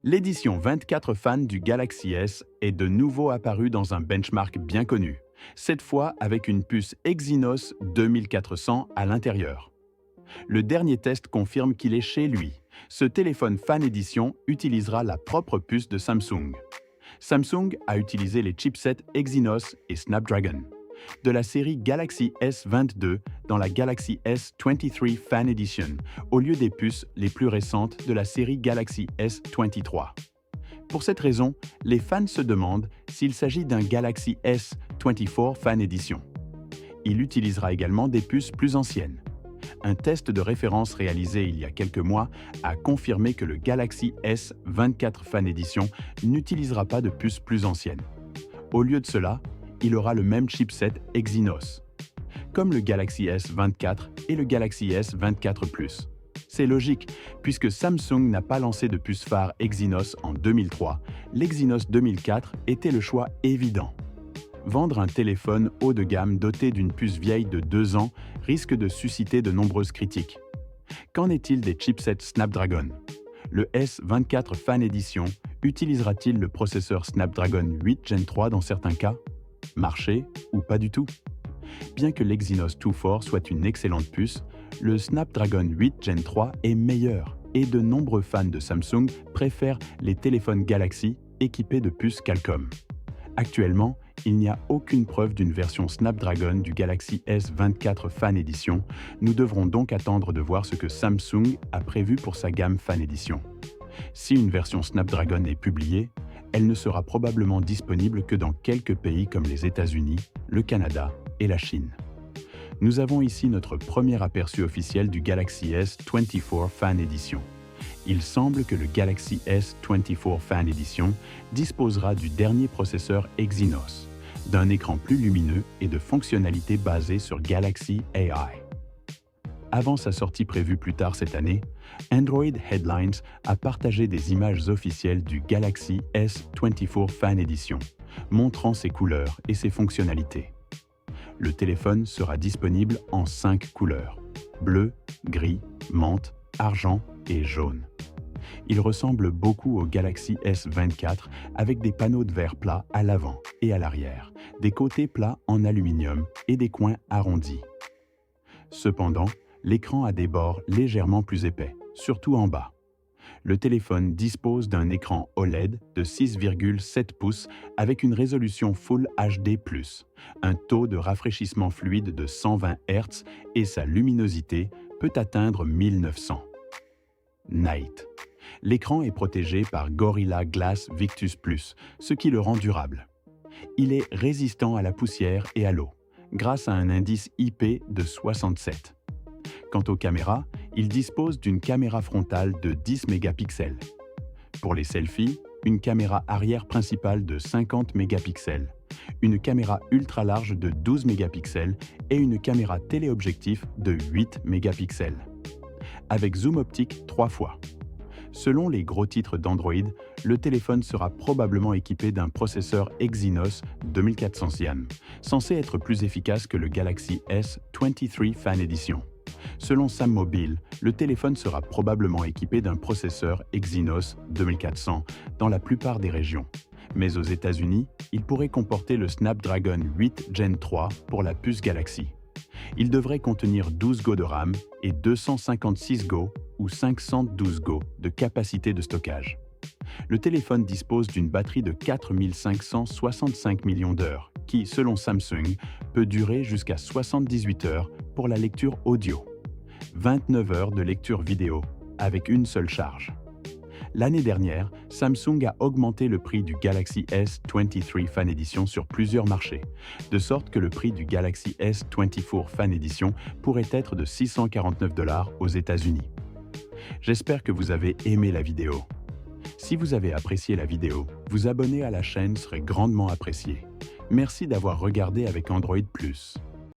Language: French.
L'édition 24 fans du Galaxy S est de nouveau apparue dans un benchmark bien connu, cette fois avec une puce Exynos 2400 à l'intérieur. Le dernier test confirme qu'il est chez lui. Ce téléphone Fan Edition utilisera la propre puce de Samsung. Samsung a utilisé les chipsets Exynos et Snapdragon de la série Galaxy S22 dans la Galaxy S23 Fan Edition, au lieu des puces les plus récentes de la série Galaxy S23. Pour cette raison, les fans se demandent s'il s'agit d'un Galaxy S24 Fan Edition. Il utilisera également des puces plus anciennes. Un test de référence réalisé il y a quelques mois a confirmé que le Galaxy S24 Fan Edition n'utilisera pas de puces plus anciennes. Au lieu de cela, il aura le même chipset Exynos, comme le Galaxy S24 et le Galaxy S24 Plus. C'est logique, puisque Samsung n'a pas lancé de puce phare Exynos en 2003, l'Exynos 2004 était le choix évident. Vendre un téléphone haut de gamme doté d'une puce vieille de 2 ans risque de susciter de nombreuses critiques. Qu'en est-il des chipsets Snapdragon? Le S24 Fan Edition utilisera-t-il le processeur Snapdragon 8 Gen 3 dans certains cas? Marché ou pas du tout? Bien que l'Exynos 24 soit une excellente puce, le Snapdragon 8 Gen 3 est meilleur et de nombreux fans de Samsung préfèrent les téléphones Galaxy équipés de puces Qualcomm. Actuellement, il n'y a aucune preuve d'une version Snapdragon du Galaxy S24 Fan Edition. Nous devrons donc attendre de voir ce que Samsung a prévu pour sa gamme Fan Edition. Si une version Snapdragon est publiée, elle ne sera probablement disponible que dans quelques pays comme les États-Unis, le Canada et la Chine. Nous avons ici notre premier aperçu officiel du Galaxy S24 Fan Edition. Il semble que le Galaxy S24 Fan Edition disposera du dernier processeur Exynos, d'un écran plus lumineux et de fonctionnalités basées sur Galaxy AI. Avant sa sortie prévue plus tard cette année, Android Headlines a partagé des images officielles du Galaxy S24 Fan Edition, montrant ses couleurs et ses fonctionnalités. Le téléphone sera disponible en 5 couleurs: bleu, gris, menthe, argent et jaune. Il ressemble beaucoup au Galaxy S24 avec des panneaux de verre plat à l'avant et à l'arrière, des côtés plats en aluminium et des coins arrondis. Cependant, l'écran a des bords légèrement plus épais, surtout en bas. Le téléphone dispose d'un écran OLED de 6,7 pouces avec une résolution Full HD+, un taux de rafraîchissement fluide de 120 Hz et sa luminosité peut atteindre 1900 Night. L'écran est protégé par Gorilla Glass Victus Plus, ce qui le rend durable. Il est résistant à la poussière et à l'eau, grâce à un indice IP de 67. Quant aux caméras, il dispose d'une caméra frontale de 10 mégapixels. Pour les selfies, une caméra arrière principale de 50 mégapixels, une caméra ultra large de 12 mégapixels et une caméra téléobjectif de 8 mégapixels, avec zoom optique 3 fois. Selon les gros titres d'Android, le téléphone sera probablement équipé d'un processeur Exynos 2400 Cyan, censé être plus efficace que le Galaxy S23 Fan Edition. Selon Sam Mobile, le téléphone sera probablement équipé d'un processeur Exynos 2400 dans la plupart des régions. Mais aux États-Unis, il pourrait comporter le Snapdragon 8 Gen 3 pour la puce Galaxy. Il devrait contenir 12 Go de RAM et 256 Go ou 512 Go de capacité de stockage. Le téléphone dispose d'une batterie de 4565 millions d'heures qui, selon Samsung, peut durer jusqu'à 78 heures pour la lecture audio, 29 heures de lecture vidéo avec une seule charge. L'année dernière, Samsung a augmenté le prix du Galaxy S23 Fan Edition sur plusieurs marchés, de sorte que le prix du Galaxy S24 Fan Edition pourrait être de $649 aux États-Unis. J'espère que vous avez aimé la vidéo. Si vous avez apprécié la vidéo, vous abonner à la chaîne serait grandement apprécié. Merci d'avoir regardé avec Android Plus.